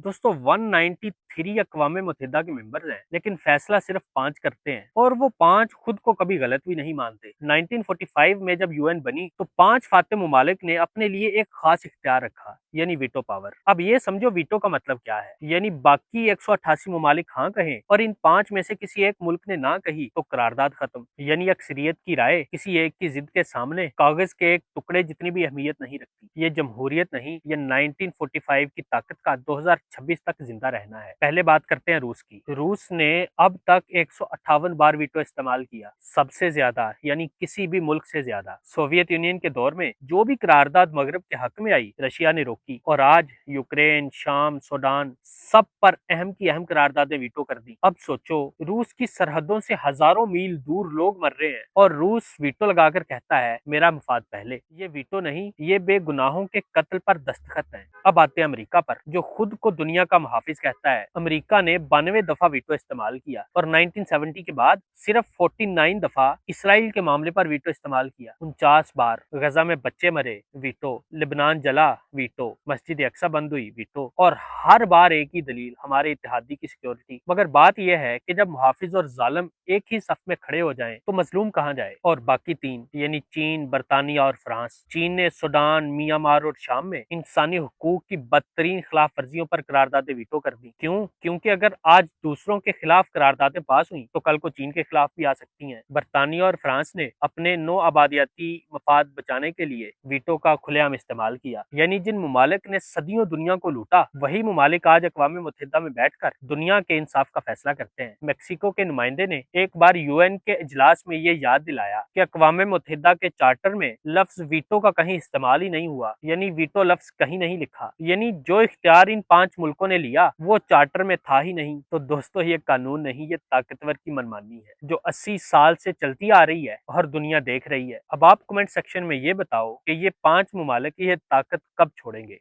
दोस्तों 193 अक़वाम मुत्तहिदा के मेंबर्स हैं, लेकिन फैसला सिर्फ 5 करते हैं और वो 5 खुद को कभी गलत भी नहीं मानते। 1945 में जब यूएन बनी तो 5 फाते ममालिक ने अपने लिए एक खास इख्तियार रखा, यानी वीटो पावर। अब ये समझो वीटो का मतलब क्या है, यानी बाकी 188 ममालिक हाँ कहें और इन 5 में से किसी एक मुल्क ने ना कही तो करारदाद खत्म। यानी अक्सरियत की राय किसी एक की जिद के सामने कागज के एक टुकड़े जितनी भी अहमियत नहीं रखती। ये जमहूरियत नहीं, ये 1945 की ताकत का 2026 तक जिंदा रहना है। पहले बात करते हैं रूस की। रूस ने अब तक 158 बार वीटो इस्तेमाल किया, सबसे ज्यादा, यानी किसी भी मुल्क से ज्यादा। सोवियत यूनियन के दौर में जो भी करारदाद मगरब के हक में आई, रशिया ने रोकी और आज यूक्रेन, शाम, सूडान, सब पर अहम की अहम करारदादें वीटो कर दी। अब सोचो, रूस की सरहदों से हजारों मील दूर लोग मर रहे हैं और रूस वीटो लगाकर कहता है मेरा मुफाद पहले। ये वीटो नहीं, ये बेगुनाहों के कत्ल पर दस्तखत है। अब आते हैं अमेरिका पर, जो खुद को दुनिया का मुहाफिज कहता है। अमेरिका ने 92 दफा वीटो इस्तेमाल किया और 1970 के बाद सिर्फ 49 दफा इसराइल के मामले पर वीटो इस्तेमाल किया। 49 बार गजा में बच्चे मरे, वीटो। लेबनान जला, वीटो। मस्जिद अक्सा बंद हुई, वीटो। और हर बार एक ही दलील, हमारे इत्तेहादी की सिक्योरिटी। मगर बात यह है कि जब मुहाफिज और जालिम एक ही सफ में खड़े हो जाएं, तो मजलूम कहां जाए। और बाकी 3 यानी चीन, बरतानिया और फ्रांस। चीन ने सूडान, मियांमार और शाम में इंसानी हुकूक की बदतरीन खिलाफ वर्जियों पर करारदादें वीटो कर दी। क्यों? क्योंकि अगर आज दूसरों के खिलाफ करारदादें पास हुई तो कल को चीन के खिलाफ भी आ सकती हैं। बरतानिया और फ्रांस ने अपने नो आबादियाती मफाद बचाने के लिए वीटो का खुलेआम इस्तेमाल किया। यानी जिन मुमालिक ने सदियों दुनिया को लूटा, वही मुमालिक आज अक़वाम मुत्तहिदा में बैठकर दुनिया के इंसाफ का फैसला करते हैं। मेक्सिको के नुमाइंदे ने एक बार यूएन के इजलास में ये याद दिलाया कि अक़वाम मुत्तहिदा के चार्टर में लफ्ज वीटो का कहीं इस्तेमाल ही नहीं हुआ, यानी वीटो लफ्ज कहीं नहीं लिखा। यानी जो इख्तियार इन 5 मुल्कों ने लिया वो चार्टर में था ही नहीं। तो दोस्तों, ये कानून नहीं, ये ताकतवर की मनमानी है, जो 80 साल से चलती आ रही है और दुनिया देख रही है। अब आप कमेंट सेक्शन में ये बताओ कि ये 5 मुमालिक ये ताकत कब छोड़ेंगे।